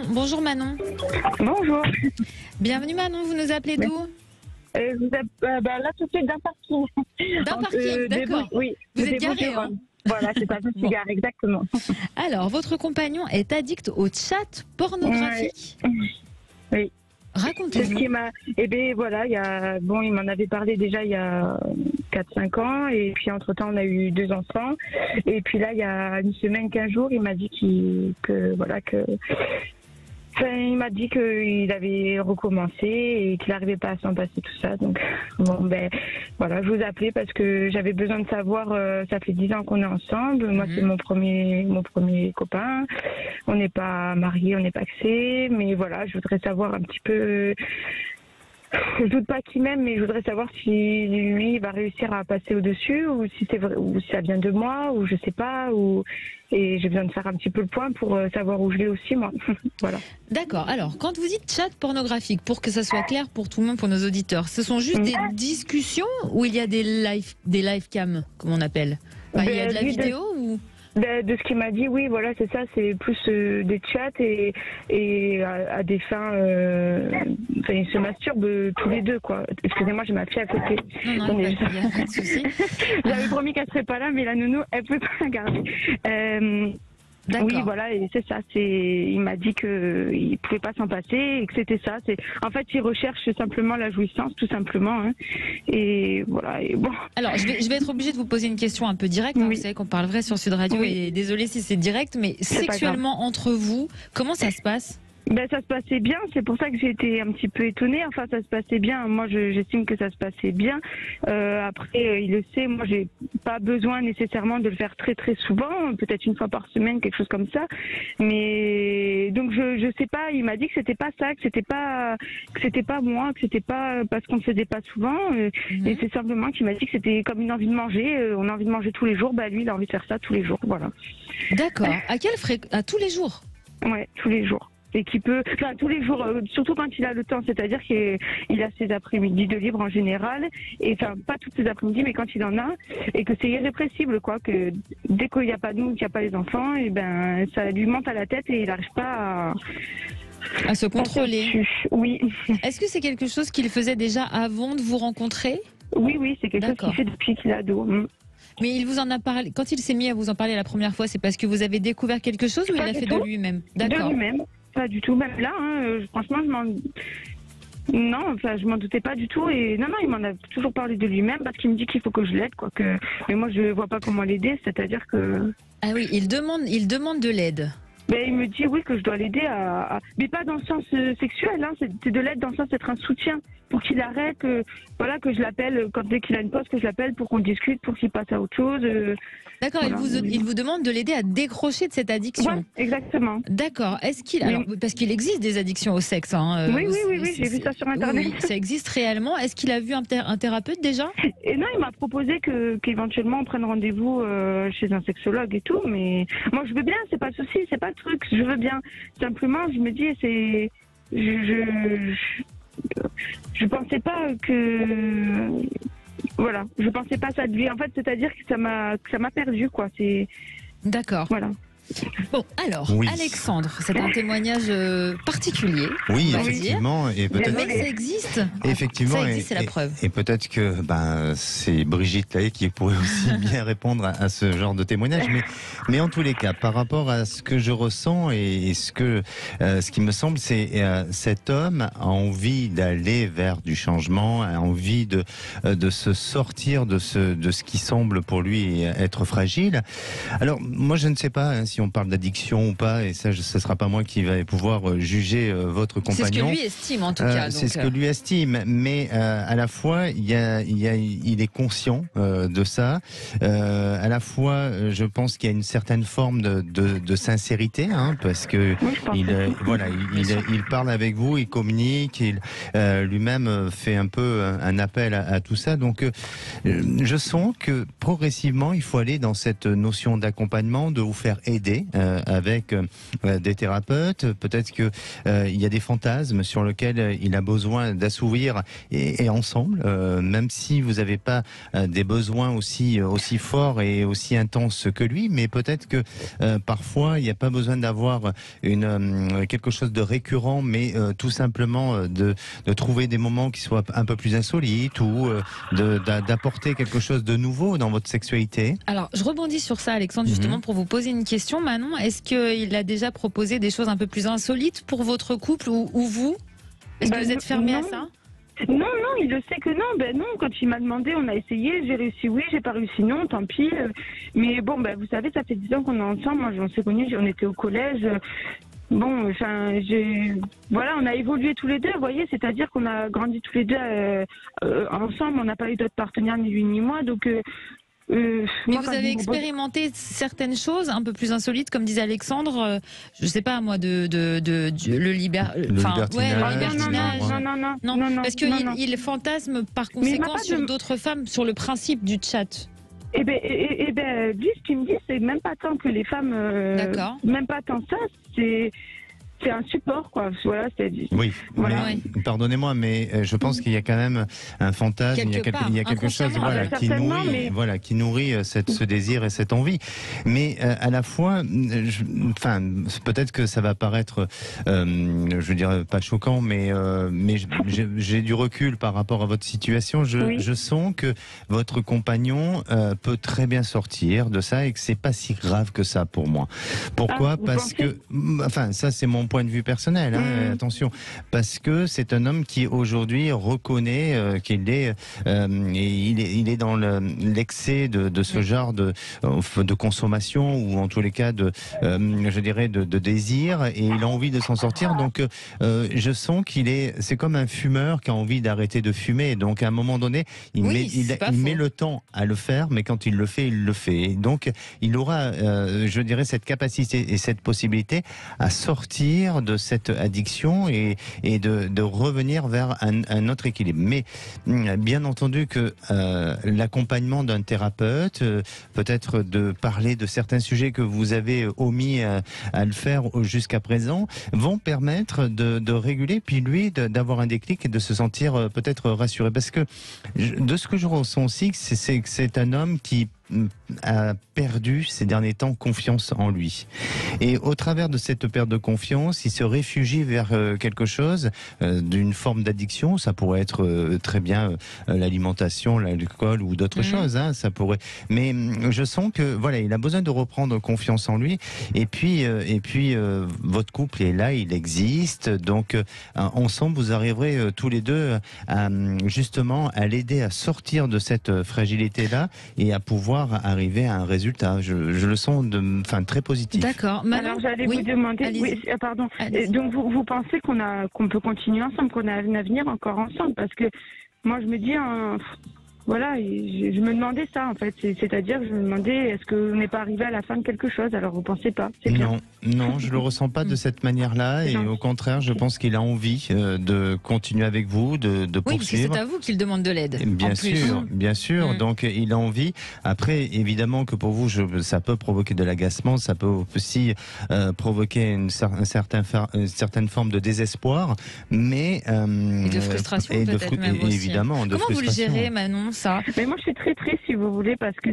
Bonjour Manon. Bonjour. Bienvenue Manon, vous nous appelez d'où? Vous êtes là tout de suite d'un parking. D'un parking, d'accord. Oui. Vous êtes garé, hein? Voilà, c'est ça, je suis garée, exactement. Alors, votre compagnon est addict au chat pornographique? Oui. C'est ce Racontez-nous. qui m'a... Eh bien, voilà, il m'en avait parlé déjà il y a 4-5 ans. Et puis, entre-temps, on a eu 2 enfants. Et puis là, il y a une semaine, 15 jours, il m'a dit il m'a dit qu'il avait recommencé et qu'il n'arrivait pas à s'en passer, tout ça. Donc, voilà, je vous appelais parce que j'avais besoin de savoir, ça fait 10 ans qu'on est ensemble. Moi, c'est mon premier copain. On n'est pas mariés, on n'est pas axés. Mais voilà, je voudrais savoir un petit peu... Je doute pas qu'il m'aime, mais je voudrais savoir si lui va réussir à passer au-dessus ou si c'est vrai, ou si ça vient de moi, ou je sais pas, et j'ai besoin de faire un petit peu le point pour savoir où je vais aussi, moi. Voilà. D'accord. Alors, quand vous dites chat pornographique, pour que ça soit clair pour tout le monde, pour nos auditeurs, ce sont juste des discussions ou il y a des live cam, comme on appelle? Enfin, il y a de la vidéo ou... De ce qu'il m'a dit, oui, voilà, c'est ça, c'est plus des chats et à des fins... ils se masturbent tous les deux, quoi. Excusez-moi, j'ai ma fille à côté. Non, il n'y a pas de souci. J'avais promis qu'elle serait pas là, mais la nounou, elle peut pas la garder. Oui, voilà, et c'est ça. Il m'a dit qu'il pouvait pas s'en passer et que c'était ça. En fait, il recherche simplement la jouissance, tout simplement. Hein. Et voilà. Et bon. Alors, je vais être obligée de vous poser une question un peu directe. Hein. Vous savez qu'on parle vrai sur Sud Radio et désolé si c'est direct, mais sexuellement entre vous, comment ça se passe? Ça se passait bien, c'est pour ça que j'ai été un petit peu étonnée. Enfin, ça se passait bien. Moi, j'estime que ça se passait bien. Après, il le sait. Moi, j'ai pas besoin nécessairement de le faire très très souvent, peut-être une fois par semaine, quelque chose comme ça. Mais donc, je sais pas. Il m'a dit que c'était pas ça, que c'était pas moi, que c'était pas parce qu'on ne faisait pas souvent. Et c'est simplement qu'il m'a dit que c'était comme une envie de manger. On a envie de manger tous les jours. Lui, il a envie de faire ça tous les jours. Voilà. D'accord. À quelle fréquence? À tous les jours? Ouais, tous les jours. Et qui peut, tous les jours, surtout quand il a le temps, c'est-à-dire qu'il a ses après-midi de libre en général, et enfin pas tous ses après-midi, mais quand il en a, et que c'est irrépressible, quoi, que dès qu'il n'y a pas nous, qu'il n'y a pas les enfants, et ça lui monte à la tête et il n'arrive pas à se contrôler. Oui. Est-ce que c'est quelque chose qu'il faisait déjà avant de vous rencontrer? Oui, c'est quelque chose qu'il fait depuis qu'il est ado. Mais il vous en a parlé, quand il s'est mis à vous en parler la première fois, c'est parce que vous avez découvert quelque chose ou il l'a fait de lui-même? D'accord. De lui-même. Pas du tout, même là, franchement, je m'en doutais pas du tout. Et non, il m'en a toujours parlé de lui-même parce qu'il me dit qu'il faut que je l'aide, quoi. Mais moi, je vois pas comment l'aider, c'est-à-dire que... Ah oui, il demande de l'aide. Il me dit oui que je dois l'aider mais pas dans le sens sexuel, hein, c'est de l'aide dans le sens d'être un soutien pour qu'il arrête, que je l'appelle dès qu'il a une pause, que je l'appelle pour qu'on discute, pour qu'il passe à autre chose. D'accord, voilà. Il vous demande de l'aider à décrocher de cette addiction. Ouais, exactement. D'accord. Alors, parce qu'il existe des addictions au sexe. Hein, oui, j'ai vu ça sur Internet. Oui, ça existe réellement. Est-ce qu'il a vu un thérapeute déjà? Et non, il m'a proposé qu'éventuellement on prenne rendez-vous chez un sexologue et tout, mais moi je veux bien, c'est pas le souci, c'est pas le truc, je veux bien. Simplement, je me dis, je pensais pas que... Voilà, je pensais pas ça de lui. En fait, c'est-à-dire que ça m'a perdu, quoi. D'accord. Voilà. Bon, alors, Alexandre, c'est un témoignage particulier. Oui, effectivement. Et peut-être... Mais ça existe. Effectivement. Ça existe, c'est la preuve. Et peut-être que c'est Brigitte Lahaye qui pourrait aussi bien répondre à ce genre de témoignage. Mais en tous les cas, par rapport à ce que je ressens et ce qui me semble, c'est cet homme a envie d'aller vers du changement, a envie de se sortir de ce qui semble pour lui être fragile. Alors, moi, je ne sais pas si on parle d'addiction ou pas, et ça, ce sera pas moi qui va pouvoir juger votre compagnon. C'est ce que lui estime, en tout cas. C'est ce que lui estime, mais à la fois, il est conscient de ça. À la fois, je pense qu'il y a une certaine forme de sincérité, hein, parce que il parle avec vous, il communique, il lui-même fait un peu un appel à tout ça. Donc, je sens que progressivement, il faut aller dans cette notion d'accompagnement, de vous faire aider l'aider avec des thérapeutes. Peut-être que il y a des fantasmes sur lesquels il a besoin d'assouvir et ensemble, même si vous n'avez pas des besoins aussi forts et aussi intenses que lui, mais peut-être que parfois il n'y a pas besoin d'avoir quelque chose de récurrent, mais tout simplement de trouver des moments qui soient un peu plus insolites ou d'apporter quelque chose de nouveau dans votre sexualité. Alors, je rebondis sur ça, Alexandre, justement, pour vous poser une question. Manon, est-ce qu'il a déjà proposé des choses un peu plus insolites pour votre couple ou vous? Est-ce que vous êtes fermé à ça? Non, il le sait que non. Ben non, quand il m'a demandé, on a essayé, j'ai réussi oui, j'ai pas réussi non, tant pis. Mais bon, ben vous savez, ça fait 10 ans qu'on est ensemble. Moi, on s'est connus, on était au collège. Bon, enfin, voilà, on a évolué tous les deux, vous voyez, c'est-à-dire qu'on a grandi tous les deux ensemble. On n'a pas eu d'autres partenaires, ni lui ni moi, donc. Mais vous avez expérimenté certaines choses un peu plus insolites, comme disait Alexandre. Je sais pas moi, le libertinage. Non, parce qu'il fantasme par conséquent sur d'autres femmes, sur le principe du chat. Eh ben, lui, ce qu'il me dit, c'est même pas tant que les femmes. Même pas tant ça, c'est un support, quoi. Voilà, oui, voilà. Pardonnez-moi, mais je pense qu'il y a quand même un fantasme, il y a quelque chose qui nourrit ce désir et cette envie. Mais à la fois, peut-être que ça va paraître, je veux dire, pas choquant, mais j'ai du recul par rapport à votre situation. Je sens que votre compagnon peut très bien sortir de ça et que c'est pas si grave que ça pour moi. Pourquoi ? Parce que, ça c'est mon point de vue personnel, attention, parce que c'est un homme qui aujourd'hui reconnaît qu'il est, il est dans l'excès de ce genre de consommation ou en tous les cas je dirais de désir, et il a envie de s'en sortir. Donc je sens c'est comme un fumeur qui a envie d'arrêter de fumer. Donc à un moment donné, il met le temps à le faire, mais quand il le fait, il le fait. Et donc il aura, je dirais, cette capacité et cette possibilité à sortir de cette addiction et de revenir vers un autre équilibre. Mais bien entendu que l'accompagnement d'un thérapeute, peut-être de parler de certains sujets que vous avez omis à le faire jusqu'à présent, vont permettre de réguler, puis lui d'avoir un déclic et de se sentir peut-être rassuré. Parce que de ce que je ressens aussi, c'est que c'est un homme qui a perdu ces derniers temps confiance en lui. Et au travers de cette perte de confiance, il se réfugie vers quelque chose d'une forme d'addiction. Ça pourrait être très bien l'alimentation, l'alcool ou d'autres choses. Ça pourrait. Mais je sens que voilà, il a besoin de reprendre confiance en lui. Et puis votre couple est là, il existe. Donc ensemble, vous arriverez tous les deux à justement à l'aider à sortir de cette fragilité-là et à pouvoir arriver à un résultat. Je le sens très positif. D'accord. Alors j'allais vous demander, pardon. Donc vous pensez qu'on peut continuer ensemble, qu'on a un avenir encore ensemble, parce que moi je me dis voilà, je me demandais ça en fait, c'est-à-dire que je me demandais est-ce qu'on n'est pas arrivé à la fin de quelque chose. Alors vous pensez pas? Non, je le ressens pas de cette manière-là, et au contraire, je pense qu'il a envie de continuer avec vous, de poursuivre. Oui, parce que c'est à vous qu'il demande de l'aide. Bien sûr. Donc il a envie. Après, évidemment que pour vous, ça peut provoquer de l'agacement, ça peut aussi provoquer une certaine forme de désespoir, mais et de frustration peut-être même aussi. Évidemment, de frustration. Comment vous le gérez, Manon? Mais moi je suis très triste, si vous voulez, parce que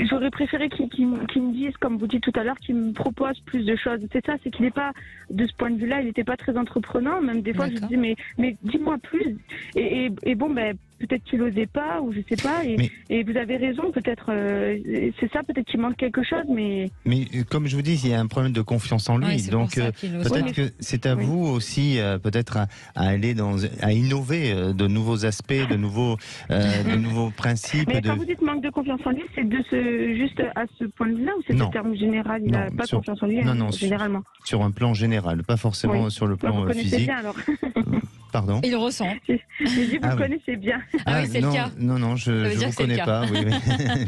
j'aurais préféré qu'il me dise, comme vous dites tout à l'heure, qu'il me propose plus de choses. C'est ça, c'est qu'il n'est pas, de ce point de vue-là, il n'était pas très entreprenant. Même des fois je dis mais dis-moi plus. Et bon, peut-être qu'il n'osait pas, ou je sais pas, et vous avez raison, peut-être c'est ça, peut-être qu'il manque quelque chose, mais comme je vous dis, il y a un problème de confiance en lui, donc peut-être que c'est à vous aussi peut-être à aller à innover de nouveaux aspects, de nouveaux principes. Mais quand vous dites manque de confiance en lui, c'est juste à ce point de vue-là, ou c'est le terme général? Il n'a pas confiance en lui, généralement. Sur un plan général, pas forcément sur le plan physique. Vous connaissez bien alors. Pardon. Il ressent. J'ai dit, vous le connaissez bien. Ah oui, c'est non, le cas. Non, je ne vous connais pas. Oui,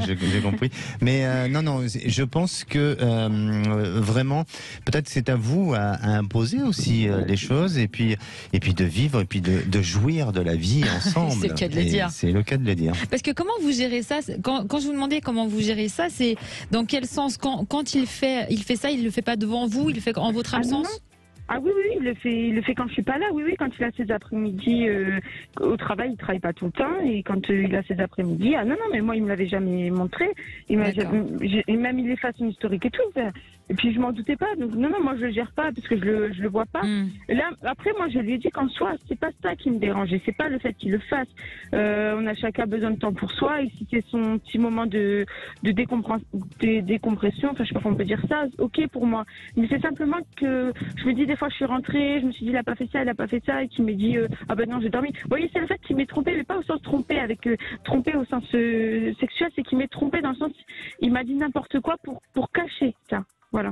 j'ai compris. Mais non, je pense que vraiment, peut-être c'est à vous à imposer aussi les choses et puis de vivre et puis de jouir de la vie ensemble. C'est le cas de le dire. C'est le cas de le dire. Parce que comment vous gérez ça? Quand je vous demandais comment vous gérez ça, c'est dans quel sens? Quand il fait ça, il le fait pas devant vous, il le fait en votre absence? Ah oui, il le fait quand je suis pas là. Oui, quand il a ses après-midi au travail, il travaille pas tout le temps. Et quand il a ses après-midi, non, mais moi, il me l'avait jamais montré. Même il efface une historique et tout. Et puis je m'en doutais pas. Donc non, moi je le gère pas parce que je le vois pas. Et là, après, moi, je lui ai dit qu'en soi, c'est pas ça qui me dérangeait. C'est pas le fait qu'il le fasse. On a chacun besoin de temps pour soi. Et si c'est son petit moment de décompression, enfin, je sais pas comment on peut dire ça. Ok pour moi. Mais c'est simplement que je me dis des fois, je suis rentrée, je me suis dit, il a pas fait ça, et qu'il m'a dit, ah ben non, j'ai dormi. Vous voyez, c'est le fait qu'il m'ait trompé, mais pas au sens trompé trompé au sens sexuel, c'est qu'il m'ait trompé dans le sens, il m'a dit n'importe quoi pour cacher ça. Voilà.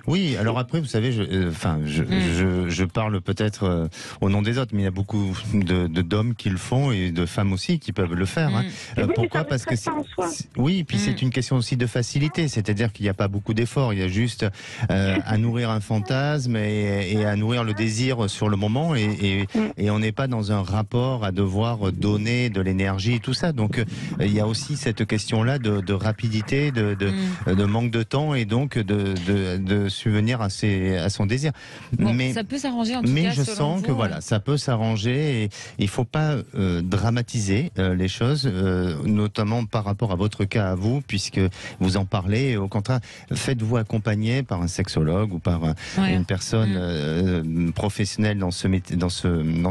Oui, alors après, vous savez, je parle peut-être au nom des autres, mais il y a beaucoup d'hommes qui le font et de femmes aussi qui peuvent le faire. Pourquoi? Parce que oui, puis c'est une question aussi de facilité, c'est-à-dire qu'il n'y a pas beaucoup d'efforts, il y a juste à nourrir un fantasme et à nourrir le désir sur le moment, et on n'est pas dans un rapport à devoir donner de l'énergie et tout ça. Donc il y a aussi cette question-là de rapidité, de manque de temps, et donc de subvenir à son désir. Bon, mais ça peut s'arranger en tout cas. Mais je sens que voilà, ça peut s'arranger, et il faut pas dramatiser les choses, notamment par rapport à votre cas à vous, puisque vous en parlez. Au contraire, faites-vous accompagner par un sexologue ou par une personne professionnelle dans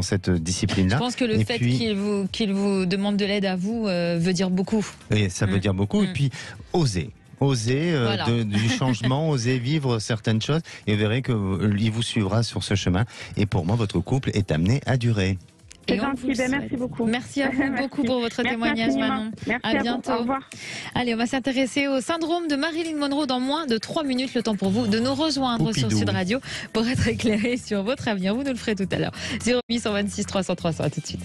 cette discipline-là. Je pense que le fait qu'il vous demande de l'aide à vous veut dire beaucoup. Et ça veut dire beaucoup. Et puis oser du changement, oser vivre certaines choses, et vous verrez qu'il vous suivra sur ce chemin. Et pour moi, votre couple est amené à durer. C'est gentil, merci beaucoup. Merci à vous beaucoup pour votre témoignage, Manon. Merci à bientôt. Au revoir. Allez, on va s'intéresser au syndrome de Marilyn Monroe dans moins de 3 minutes. Le temps pour vous de nous rejoindre sur Sud Radio pour être éclairé sur votre avenir. Vous nous le ferez tout à l'heure. 0826 300 300. À tout de suite.